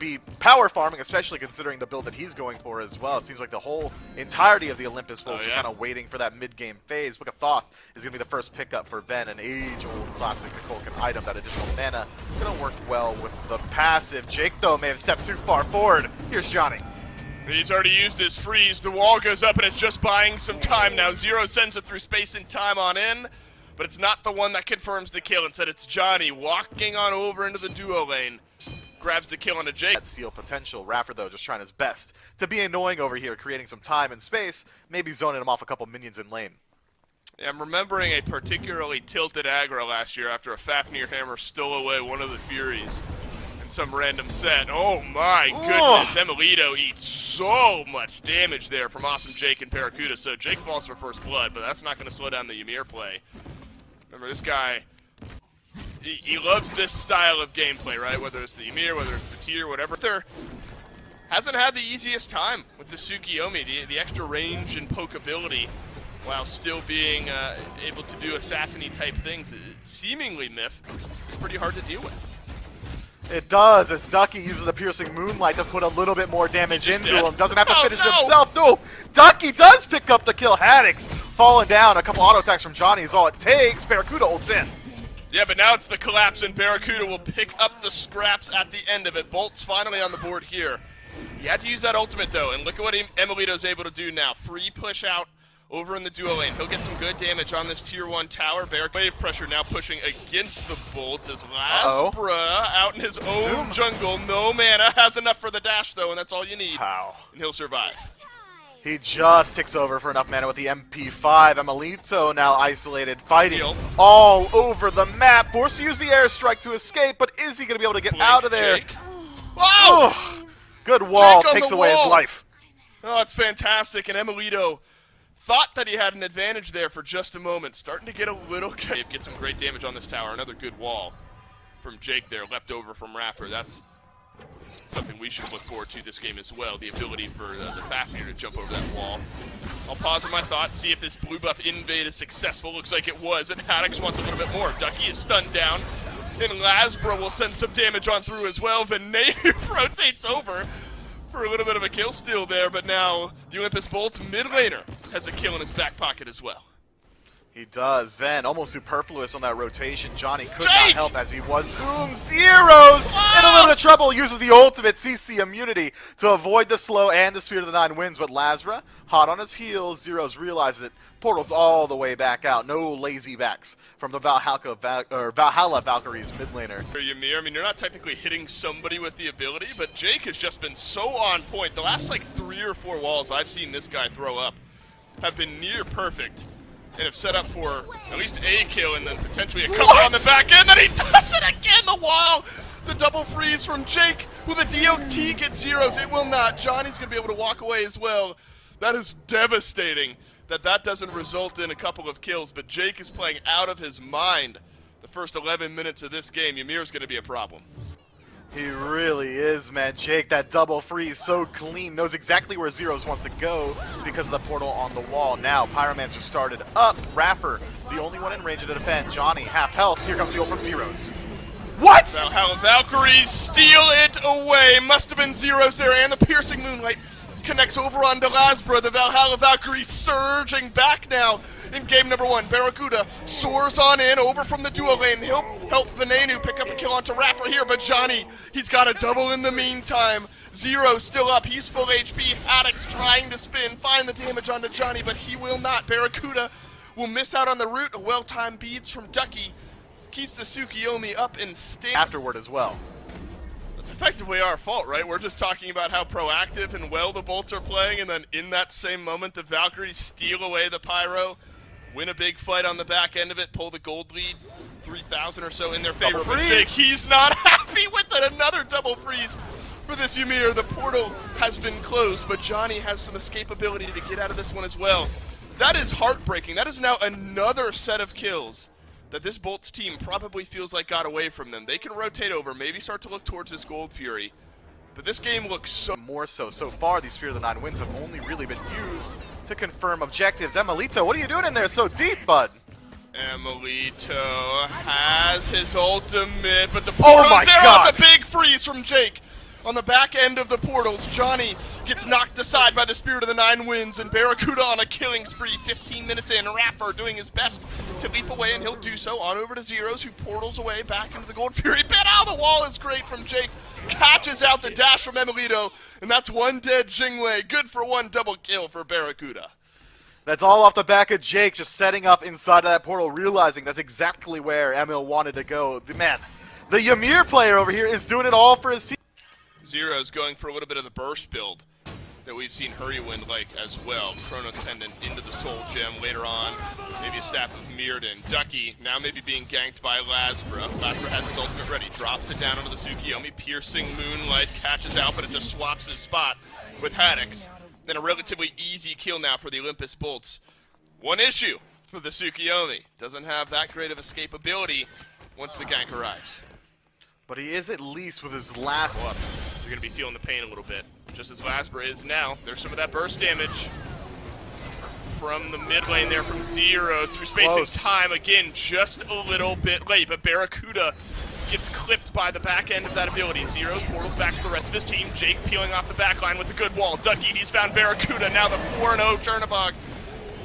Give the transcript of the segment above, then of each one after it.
be power farming, especially considering the build that he's going for as well. It seems like the whole entirety of the Olympus folks are kind of waiting for that mid-game phase. Book of Thoth is going to be the first pickup for Ven, an age-old classic Nikolkin item. That additional mana is going to work well with the passive. Jake, though, may have stepped too far forward. Here's Johnny. He's already used his freeze. The wall goes up, and it's just buying some time now. Zero sends it through space and time on in, but it's not the one that confirms the kill. Instead, it's Johnny walking on over into the duo lane. Grabs the kill on a Jake. That steal potential. Raffer, though, just trying his best to be annoying over here, creating some time and space, maybe zoning him off a couple minions in lane. Yeah, I'm remembering a particularly tilted aggro last year after a Fafnir hammer stole away one of the Furies. Some random set. Oh my goodness, Emilito eats so much damage there from awesome Jake and Barracuda. So Jake falls for first blood, but that's not going to slow down the Ymir play. Remember, this guy, he loves this style of gameplay, right? Whether it's the Ymir, whether it's the tier, whatever. There hasn't had the easiest time with the Tsukiyomi, the extra range and poke ability, while still being able to do assassin-y type things. Seemingly, Myth, it's pretty hard to deal with. It does, as Ducky uses the Piercing Moonlight to put a little bit more damage into him. Doesn't have to finish it himself. No, Ducky does pick up the kill. Haddix falling down. A couple auto attacks from Johnny is all it takes. Barracuda ults in. Yeah, but now it's the collapse, and Barracuda will pick up the scraps at the end of it. Bolt's finally on the board here. He had to use that ultimate, though, and look at what Emilito's able to do now. Free push out over in the duo lane. He'll get some good damage on this tier 1 tower. Wave pressure now pushing against the bolts as Lasbra out in his own jungle. No mana. Has enough for the dash, though, and that's all you need. How? And he'll survive. He just ticks over for enough mana with the MP5. Emilito now isolated, fighting all over the map. Forced to use the airstrike to escape, but is he going to be able to get out of there? Jake. Wow! Good wall. Takes away his life. Oh, it's fantastic, and Emilito thought that he had an advantage there for just a moment. Starting to get a little... Get some great damage on this tower. Another good wall from Jake there, leapt over from Raffer. That's something we should look forward to this game as well, the ability for the Fafnir to jump over that wall. I'll pause on my thoughts, see if this blue buff invade is successful. Looks like it was, and Haddix wants a little bit more. Ducky is stunned down, and Lasbra will send some damage on through as well. Venenu rotates over for a little bit of a kill steal there, but now the Olympus Bolt's mid laner has a kill in his back pocket as well. He does. Ven, almost superfluous on that rotation. Johnny could not help as he was zeros in a little bit of trouble. Uses the ultimate CC immunity to avoid the slow and the Spirit of the Nine Winds. But Lasbra, hot on his heels, Zeros realizes it. Portals all the way back out. No lazy backs from the Vahalla Valkyries mid laner. Ymir, I mean, you're not technically hitting somebody with the ability, but Jake has just been so on point. The last like 3 or 4 walls I've seen this guy throw up have been near perfect, and have set up for at least a kill and then potentially a couple on the back end. Then he does it again, the wall! The double freeze from Jake. Will the DOT get zeros? It will not. Johnny's going to be able to walk away as well. That is devastating that doesn't result in a couple of kills, but Jake is playing out of his mind the first 11 minutes of this game. Ymir's going to be a problem. He really is, man. Jake, that double freeze, so clean. Knows exactly where Zeros wants to go because of the portal on the wall. Now, Pyromancer started up. Raffer, the only one in range to defend. Johnny, half health. Here comes the ult from Zeros. What? Vahalla Valkyries steal it away. Must have been Zeros there, and the Piercing Moonlight connects over onto Lasbra. The Vahalla Valkyries surging back now in game number 1. Barracuda soars on in, over from the duo lane. He'll help Venenu pick up a kill onto Raffer here, but Johnny, he's got a double in the meantime. Zero still up, he's full HP. Haddix trying to spin, find the damage onto Johnny, but he will not. Barracuda will miss out on the root. A well-timed beads from Ducky keeps the Tsukiyomi up and stay afterward as well. That's effectively our fault, right? We're just talking about how proactive and well the Bolts are playing, and then in that same moment, the Valkyries steal away the Pyro, win a big fight on the back end of it, pull the gold lead, 3,000 or so in their favor. But Jake, he's not happy with it. Another double freeze for this Ymir. The portal has been closed, but Johnny has some escapability to get out of this one as well. That is heartbreaking. That is now another set of kills that this Bolts team probably feels like got away from them. They can rotate over, maybe start to look towards this Gold Fury. But this game looks so... More so. So far, these Spirit of the Nine Winds have only really been used to confirm objectives. Emilito, what are you doing in there so deep, bud? Emilito has his ultimate, but the portal's there. Oh, it's a big freeze from Jake. On the back end of the portals, Johnny gets knocked aside by the Spirit of the Nine Winds, and Barracuda on a killing spree 15 minutes in. Rapper doing his best to leap away, and he'll do so. On over to Zeros, who portals away back into the Gold Fury. Bet out of the wall is great from Jake. Catches out the dash from Emilito, and that's one dead Jingwei. Good for one double kill for Barracuda. That's all off the back of Jake just setting up inside of that portal, realizing that's exactly where Emil wanted to go. The Ymir player over here is doing it all for his team. Zero's going for a little bit of the burst build that we've seen Hurrywind like as well. Chronos Pendant into the Soul Gem later on. Maybe a Staff of Mirrodin. Ducky now maybe being ganked by Lasbra. Lasbra has his ultimate ready. Drops it down onto the Tsukiyomi. Piercing Moonlight catches out, but it just swaps his spot with Haddix. Then a relatively easy kill now for the Olympus Bolts. One issue for the Tsukiyomi. Doesn't have that great of escapability once the gank arrives. But he is at least with his last up. You're going to be feeling the pain a little bit, just as Lasbra is now. There's some of that burst damage from the mid lane there from Zeros through space and time. Again, just a little bit late, but Barracuda gets clipped by the back end of that ability. Zeros portals back to the rest of his team. Jake peeling off the back line with a good wall. Ducky, he's found Barracuda. Now the 4-0 Chernobog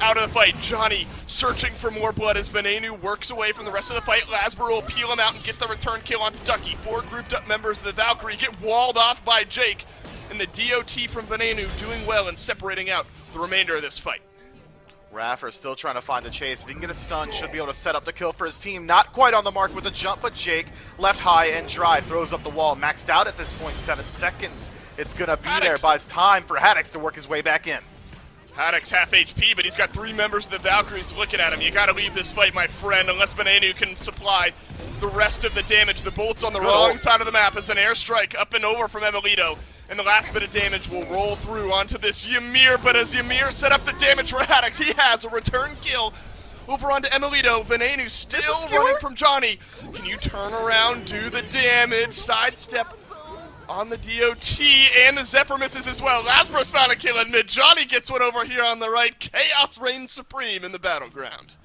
out of the fight. Johnny searching for more blood as Venenu works away from the rest of the fight. Lasbra will peel him out and get the return kill onto Ducky. 4 grouped up members of the Valkyrie get walled off by Jake. And the DOT from Venenu doing well and separating out the remainder of this fight. Raffer still trying to find a chase. If he can get a stun, should be able to set up the kill for his team. Not quite on the mark with a jump, but Jake left high and dry. Throws up the wall. Maxed out at this point, 7 seconds. It's going to be there. Buys time for Haddix to work his way back in. Haddix half HP, but he's got 3 members of the Valkyries looking at him. You gotta leave this fight, my friend, unless Venenu can supply the rest of the damage. The Bolt's on the wrong side of the map as an airstrike up and over from Emilito. And the last bit of damage will roll through onto this Ymir, but as Ymir set up the damage for Haddix, he has a return kill over onto Emilito. Venenu still running from Johnny. Can you turn around, do the damage, sidestep on the DOT, and the Zephyr misses as well. Lasbra's found a kill in mid. Johnny gets one over here on the right. Chaos reigns supreme in the battleground.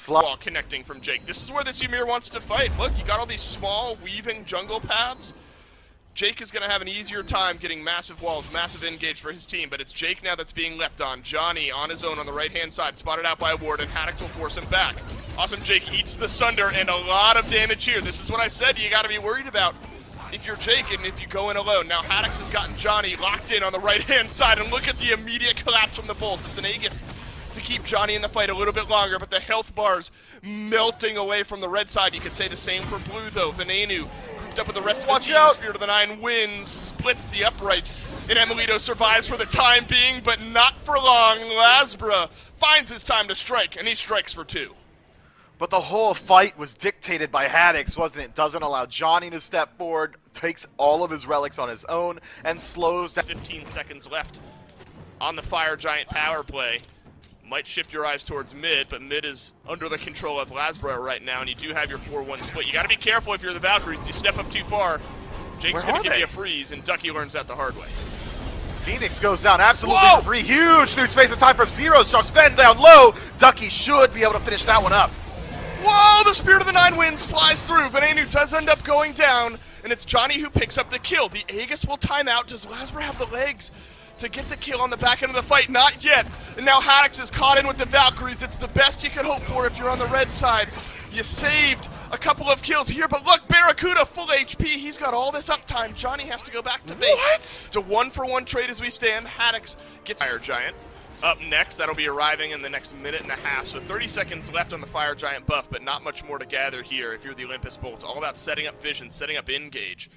Ball connecting from Jake. This is where this Ymir wants to fight. Look, you got all these small, weaving jungle paths. Jake is going to have an easier time getting massive walls, massive engage for his team, but it's Jake now that's being leapt on. Johnny on his own on the right-hand side, spotted out by a ward, and Haddix will force him back. Awesome Jake eats the Sunder, and a lot of damage here. This is what I said you got to be worried about if you're Jake and if you go in alone. Now Haddix has gotten Johnny locked in on the right-hand side, and look at the immediate collapse from the Bolts. It's an Aegis to keep Johnny in the fight a little bit longer, but the health bars melting away from the red side. You could say the same for blue, though. Venenu grouped up with the rest of his team. Spirit of the Nine Winds splits the upright, and Emilito survives for the time being, but not for long. Lasbra finds his time to strike, and he strikes for 2. But the whole fight was dictated by Haddix, wasn't it? Doesn't allow Johnny to step forward, takes all of his relics on his own, and slows down. 15 seconds left on the Fire Giant power play. Might shift your eyes towards mid, but mid is under the control of Lasbra right now, and you do have your 4-1 split. You got to be careful if you're the Valkyries. You step up too far, Jake's going to give you a freeze, and Ducky learns that the hard way. Phoenix goes down absolutely free. Huge new space of time from Zeros. Drops Ven down low. Ducky should be able to finish that one up. Whoa, the Spirit of the Nine Winds flies through. Venenu does end up going down, and it's Johnny who picks up the kill. The Aegis will time out. Does Lasbra have the legs to get the kill on the back end of the fight? Not yet. And now Haddix is caught in with the Valkyries. It's the best you could hope for if you're on the red side. You saved a couple of kills here, but look, Barracuda full HP. He's got all this uptime. Johnny has to go back to base. What? It's a 1-for-1 trade as we stand. Haddix gets Fire Giant up next. That'll be arriving in the next minute and a half. So 30 seconds left on the Fire Giant buff, but not much more to gather here if you're the Olympus Bolts. All about setting up vision, setting up engage.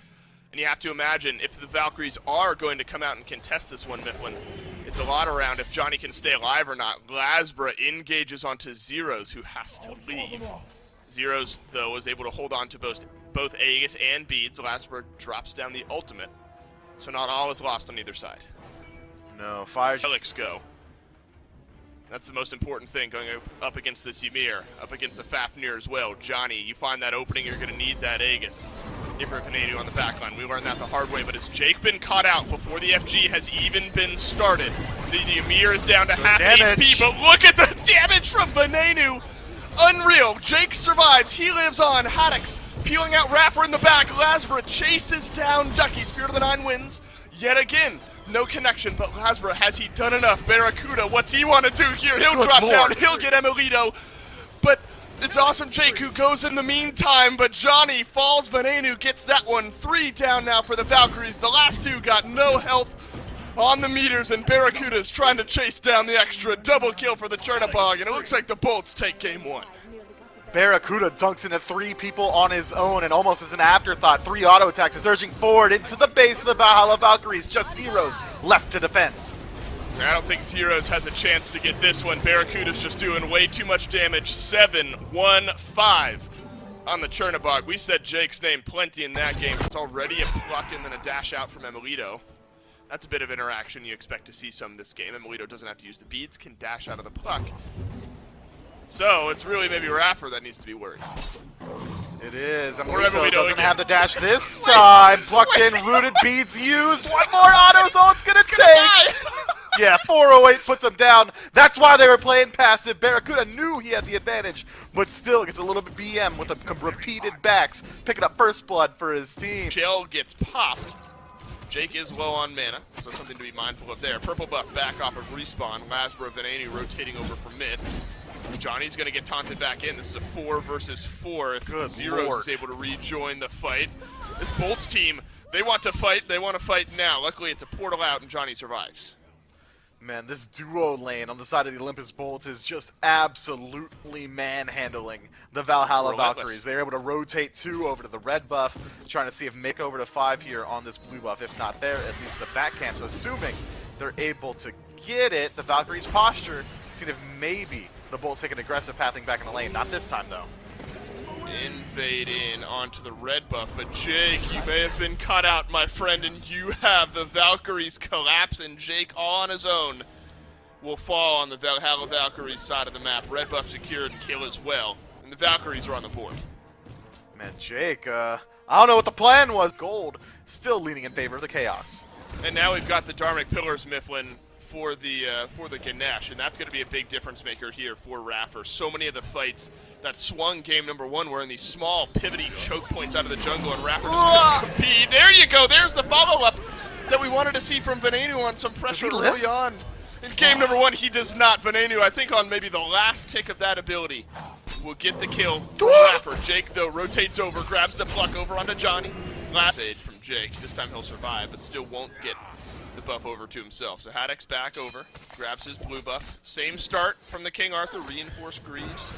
And you have to imagine if the Valkyries are going to come out and contest this one, Mifflin, it's a lot around if Johnny can stay alive or not. Lasbra engages onto Zeros, who has to leave. Zeros, though, was able to hold on to both Aegis and Beads. Lasbra drops down the ultimate. So not all is lost on either side. No, Fire Helix go. That's the most important thing going up against this Ymir, up against a Fafnir as well. Johnny, you find that opening, you're going to need that Aegis. Different Canadian on the back line. We learned that the hard way, but has Jake been caught out before the FG has even been started? The Ymir is down to half HP, but look at the damage from Venenu! Unreal. Jake survives. He lives on. Haddix peeling out Raffer in the back. Lasbra chases down Ducky. Spirit of the Nine wins yet again. No connection, but Lasbra, has he done enough? Barracuda, what's he want to do here? He'll drop down, he'll get Emilito, but it's Awesome Jake who goes in the meantime, but Johnny falls. Venenu gets that one. 3 down now for the Valkyries. The last 2 got no health on the meters, and Barracuda's trying to chase down the extra. Double kill for the Chernobog, and it looks like the Bolts take game 1. Barracuda dunks into 3 people on his own, and almost as an afterthought, 3 auto attacks is surging forward into the base of the Vahalla Valkyries. Just Zeros left to defend. I don't think Zeros has a chance to get this one. Barracuda's just doing way too much damage. 7-1-5 on the Chernobog. We said Jake's name plenty in that game. It's already a pluck and then a dash out from Emilito. That's a bit of interaction you expect to see some this game. Emilito doesn't have to use the beads, can dash out of the pluck. So it's really maybe Raffer that needs to be worried. It is. Emilito Emilito doesn't again. have the dash this time. Plucked in, rooted beads used. One more auto's all it's gonna take. Yeah, 408 puts him down. That's why they were playing passive. Barracuda knew he had the advantage, but still gets a little bit BM with a repeated backs, picking up first blood for his team. Shell gets popped. Jake is low on mana, so something to be mindful of there. Purple buff back off of respawn. Lasbra Venenu rotating over from mid. Johnny's going to get taunted back in. This is a 4 versus 4 if Good Zeros Lord. is able to rejoin the fight. This Bolts team, they want to fight. They want to fight now. Luckily, it's a portal out, and Johnny survives. Man, this duo lane on the side of the Olympus Bolts is just absolutely manhandling the Valhalla Relentless. Valkyries. They're able to rotate 2 over to the red buff, trying to see if make over to 5 here on this blue buff. If not there, at least the back camps, assuming they're able to get it. The Valkyries posture, seeing if maybe the Bolts take an aggressive pathing back in the lane. Not this time, though. Invade in onto the red buff, but Jake, you may have been cut out, my friend, and you have the Valkyries collapse, and Jake, all on his own, will fall on the Valhalla Valkyries side of the map. Red buff secured, kill as well, and the Valkyries are on the board. Man, Jake, I don't know what the plan was. Gold still leaning in favor of the Chaos. And now we've got the Dharmic Pillars, Mifflin, for the Ganesh, and that's going to be a big difference maker here for Raffer. So many of the fights that swung game number 1 were in these small, pivoty choke points out of the jungle, and Raffer just compete. There you go. There's the follow-up that we wanted to see from Venenu on some pressure early on. In game number 1, he does not. Venenu, I think on maybe the last tick of that ability, will get the kill from Raffer. Jake, though, rotates over, grabs the pluck over onto Johnny. Last stage from Jake. This time he'll survive, but still won't get the buff over to himself. So Haddock's back over, grabs his blue buff. Same start from the King Arthur, reinforced Greaves.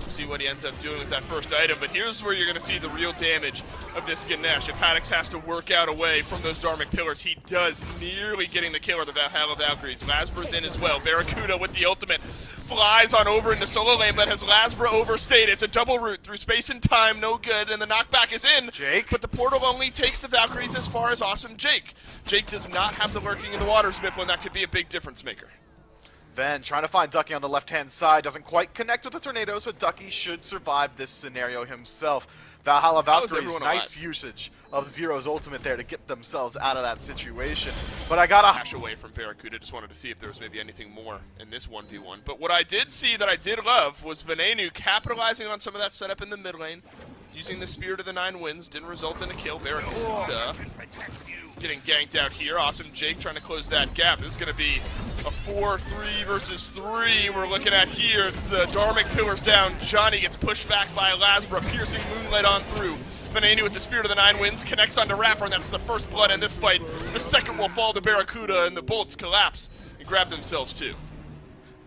See what he ends up doing with that first item, but here's where you're going to see the real damage of this Ganesh. If Haddock has to work out away from those Dharmic Pillars, he does, nearly getting the kill of the Valhalla Valkyries. Lasbra's in as well. Barracuda with the ultimate flies on over into solo lane, but has Lasbra overstayed. It's a double route through space and time, no good, and the knockback is in. Jake? But the portal only takes the Valkyries as far as Awesome Jake. Jake does not have the lurking in the waters, Mifflin. That could be a big difference maker. Then trying to find Ducky on the left-hand side. Doesn't quite connect with the tornado, so Ducky should survive this scenario himself. Valhalla Valkyries, nice usage of Zero's ultimate there to get themselves out of that situation. But I got a Dash away from Barracuda. Just wanted to see if there was maybe anything more in this 1v1. But what I did see that I did love was Venenu capitalizing on some of that setup in the mid lane. Using the Spirit of the Nine Winds. Didn't result in a kill. Barracuda getting ganked out here. Awesome Jake trying to close that gap. This is going to be a 4-3 versus 3 we're looking at here. It's the Dharmic Pillars down. Johnny gets pushed back by Lasbra, piercing Moonlight on through. Venenu with the Spirit of the Nine Winds connects onto Raffer, and that's the first blood in this fight. The second will fall to Barracuda, and the Bolts collapse and grab themselves too.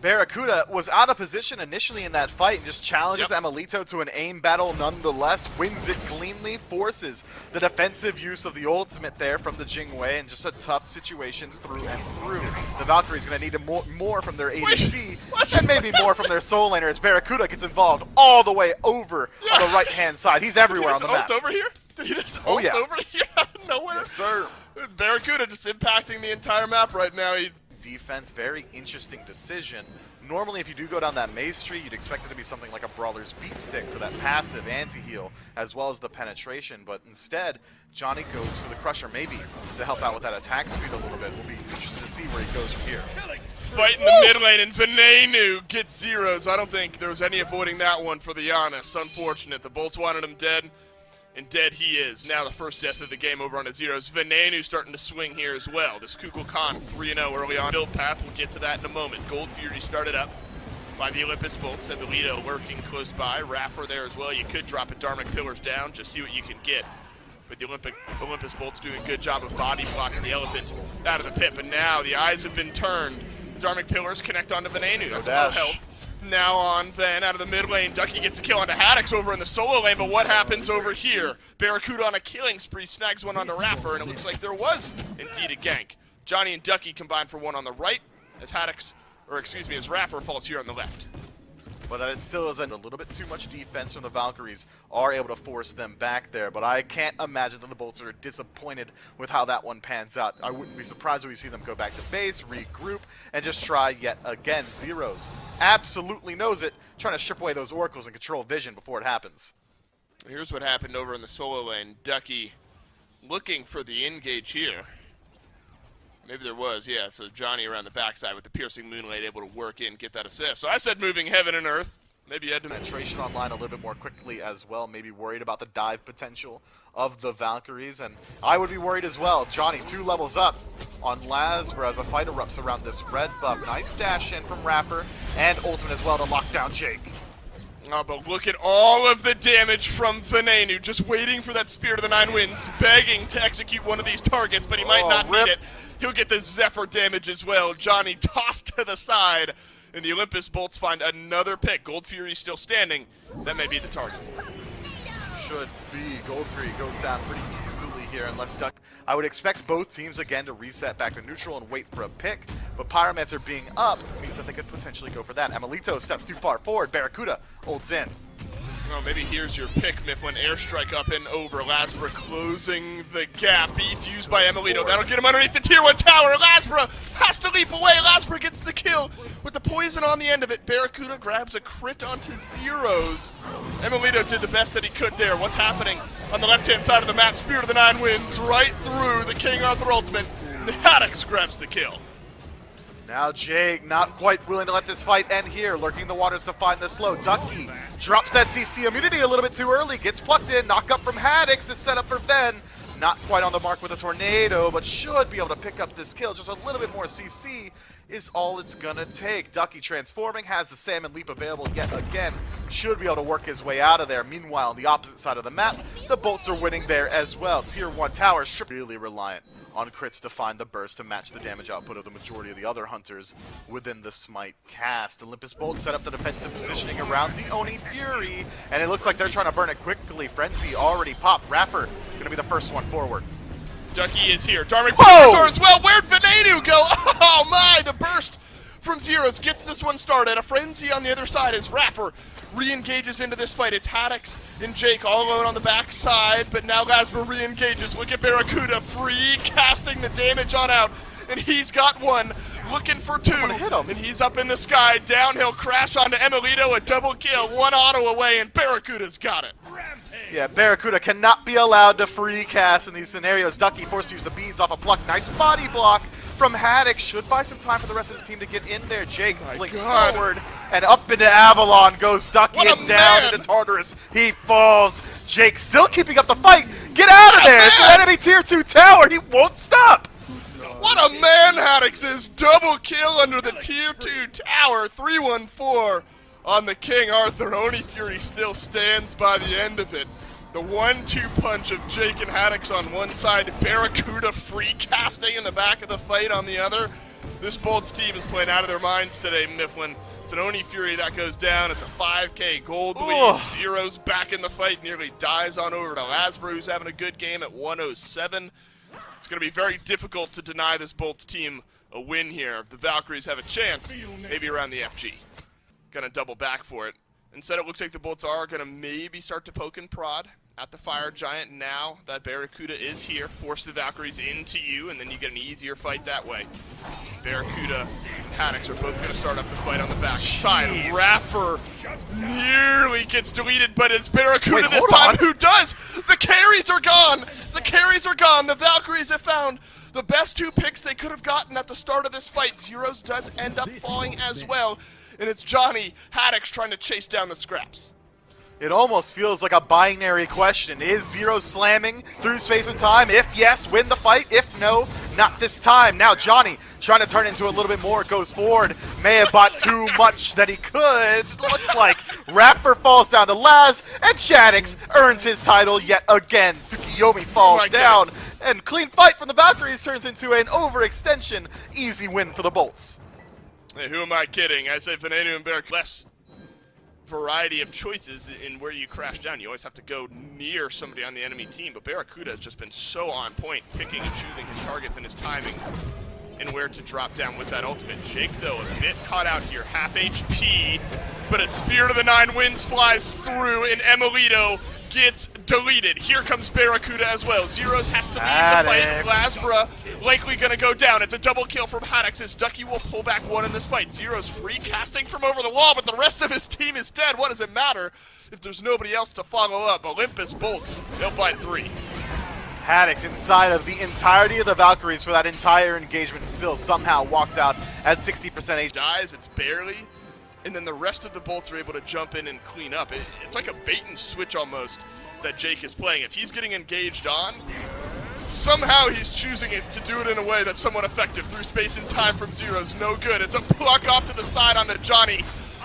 Barracuda was out of position initially in that fight and just challenges Emilito to an aim battle nonetheless, wins it cleanly, forces the defensive use of the ultimate there from the Jingwei, and just a tough situation through and through. The Valkyrie's going to need more from their ADC and maybe more from their soul laner as Barracuda gets involved all the way over on the right-hand side. He's everywhere on the map. Over here? Did he just ult over here out of nowhere? Yes, sir. Barracuda just impacting the entire map right now. Defense, very interesting decision. Normally, if you do go down that maze tree, you'd expect it to be something like a Brawler's Beat Stick for that passive anti-heal, as well as the penetration, but instead, Johnny goes for the Crusher, maybe to help out with that attack speed a little bit. We'll be interested to see where he goes from here. fight in the mid lane, and Venenu gets zeros. I don't think there was any avoiding that one for the Giannis. Unfortunate. The Bolts wanted him dead, and dead he is. Now the first death of the game over on his zeros. Venenu starting to swing here as well. This Kukulkan 3-0 early on build path. We'll get to that in a moment. Gold Fury started up by the Olympus Bolts, and Belito lurking close by. Raffer there as well. You could drop it Dharmic Pillars down, just see what you can get. But the Olympus Bolts doing a good job of body blocking the elephant out of the pit. But now the eyes have been turned. Dharmic Pillars connect onto Venenu. That's low health. Now on Van out of the mid lane. Ducky gets a kill onto Haddix over in the solo lane, but what happens over here? Barracuda on a killing spree snags one onto Raffer, and it looks like there was indeed a gank. Johnny and Ducky combine for one on the right as as Raffer falls here on the left. But that it still isn't a little bit too much defense from the Valkyries are able to force them back there. But I can't imagine that the Bolts are disappointed with how that one pans out. I wouldn't be surprised if we see them go back to base, regroup, and just try yet again. Zeros absolutely knows it, trying to strip away those oracles and control vision before it happens. Here's what happened over in the solo lane. Ducky looking for the engage here. Maybe there was, yeah. So Johnny around the backside with the piercing moonlight able to work in, get that assist. So I said moving heaven and earth. Maybe you had to penetration online a little bit more quickly as well. Maybe worried about the dive potential of the Valkyries, and I would be worried as well. Johnny 2 levels up on Lasbra as a fight erupts around this red buff. Nice dash in from Raffer and ultimate as well to lock down Jake. Oh, but look at all of the damage from Venenu, just waiting for that Spirit of the Nine Winds, begging to execute one of these targets, but he might not need it. He'll get the Zephyr damage as well. Johnny tossed to the side, and the Olympus Bolts find another pick. Gold Fury still standing. That may be the target. Should be. Gold Fury goes down pretty easily here unless Duck. I would expect both teams again to reset back to neutral and wait for a pick, but Pyromancer being up means that they could potentially go for that. Amelito steps too far forward. Barracuda ults in. Well, maybe here's your pick, Mifflin. Airstrike up and over. Lasbra closing the gap. Beats used by Amelito. That'll get him underneath the tier 1 tower. Lasbra has to leap away. Lasbra gets the kill with the poison on the end of it. Barracuda grabs a crit onto zeros. Amelito did the best that he could there. What's happening on the left-hand side of the map? Spirit of the Nine Winds right through the King Arthur ultimate. The Haddix grabs the kill. Now Jake not quite willing to let this fight end here, lurking the waters to find the slow. Ducky drops that CC immunity a little bit too early, gets plucked in, knock up from Haddix to set up for Ben. Not quite on the mark with a tornado, but should be able to pick up this kill. Just a little bit more CC is all it's gonna take. Ducky transforming, has the salmon leap available yet again. Should be able to work his way out of there. Meanwhile, on the opposite side of the map, the Bolts are winning there as well. Tier 1 tower really reliant on crits to find the burst to match the damage output of the majority of the other hunters within the Smite cast. Olympus Bolts set up the defensive positioning around the Oni Fury, and it looks like they're trying to burn it quickly. Frenzy already popped. Raffer gonna be the first one forward. Ducky is here. Dharmic Pillars as well. Where'd Venenu go? Oh my, the burst from Zeros gets this one started. A frenzy on the other side as Raffer re-engages into this fight. It's Haddix and Jake all alone on the backside, but now Lasbra re-engages. Look at Barracuda free casting the damage on out, and he's got one. Looking for 2, and he's up in the sky. Downhill crash onto Amelito, a double kill, 1 auto away, and Barracuda's got it. Yeah, Barracuda cannot be allowed to free cast in these scenarios. Ducky forced to use the beads off a pluck. Nice body block from Haddix. Should buy some time for the rest of his team to get in there. Jake blinks forward, and up into Avalon goes Ducky, and down into Tartarus. He falls. Jake still keeping up the fight. Get out of there! It's an enemy tier 2 tower. He won't stop. What a man Haddix is! Double kill under the tier 2 tower. 3-1-4 on the King Arthur. Oni Fury still stands by the end of it. The 1-2 punch of Jake and Haddix on one side, Barracuda free casting in the back of the fight on the other. This Bolts team is playing out of their minds today, Mifflin. It's an Oni Fury that goes down. It's a 5K gold lead. Zeros back in the fight, nearly dies on over to Lasbra, who's having a good game at 107. It's going to be very difficult to deny this Bolts team a win here. The Valkyries have a chance, maybe around the FG. Going to double back for it. Instead, it looks like the Bolts are going to maybe start to poke and prod at the Fire Giant now that Barracuda is here. Force the Valkyries into you, and then you get an easier fight that way. Barracuda and Haddix are both going to start up the fight on the back side. Rapper nearly gets deleted, but it's Barracuda Wait, this hold time on. who does. The carries are gone. The carries are gone. The Valkyries have found the best 2 picks they could have gotten at the start of this fight. Zeros does end up falling as well, and it's Johnny Haddix trying to chase down the scraps. It almost feels like a binary question. Is Zero slamming through space and time? If yes, win the fight. If no, not this time. Now Johnny trying to turn into a little bit more, goes forward. May have bought too much that he could. Looks like Rapper falls down to Laz, and Shadix earns his title yet again. Tsukiyomi falls down, and clean fight from the Valkyries turns into an overextension. Easy win for the Bolts. Hey, who am I kidding? I say Venenu and Barracuda less variety of choices in where you crash down. You always have to go near somebody on the enemy team, but Barracuda has just been so on point, picking and choosing his targets and his timing and where to drop down with that ultimate. Jake, though, a bit caught out here, half HP, but a Spirit of the Nine Winds flies through, and Emilito gets deleted. Here comes Barracuda as well. Zeros has to leave the fight. Lasbra likely gonna go down. It's a double kill from Haddix as Ducky will pull back 1 in this fight. Zeros free casting from over the wall, but the rest of his team is dead. What does it matter if there's nobody else to follow up? Olympus bolts. They'll fight 3. Haddix inside of the entirety of the Valkyries for that entire engagement still somehow walks out at 60% HP. Dies, it's barely, and then the rest of the bolts are able to jump in and clean up. It's like a bait and switch almost that Jake is playing. If he's getting engaged on, somehow he's choosing it to do it in a way that's somewhat effective. Through space and time from Zeros, no good. It's a pluck off to the side onto Johnny.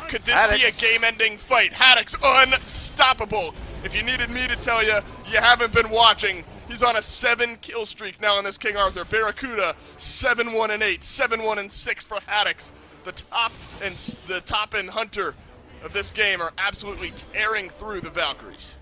Could this be a game-ending fight? Haddix unstoppable. If you needed me to tell you, you haven't been watching. He's on a 7-kill streak now on this King Arthur. Barracuda 7-1-8, 7-1-6 for Haddix. The top and Hunter of this game are absolutely tearing through the Valkyries.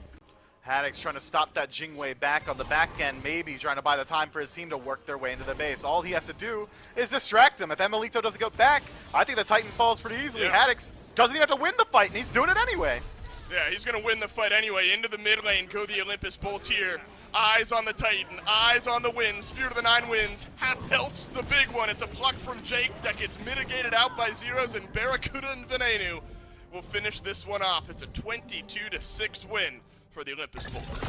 Haddix trying to stop that Jingwei back on the back end, maybe trying to buy the time for his team to work their way into the base. All he has to do is distract him. If Emilito doesn't go back, I think the Titan falls pretty easily. Yeah. Haddix doesn't even have to win the fight, and he's doing it anyway. Yeah, he's going to win the fight anyway. Into the mid lane, go the Olympus bolts here. Eyes on the Titan, eyes on the wind. Spirit of the Nine Winds, half health's the big one. It's a pluck from Jake that gets mitigated out by Zeros, and Barracuda and Venenu will finish this one off. It's a 22-6 win for the Olympus Bolts.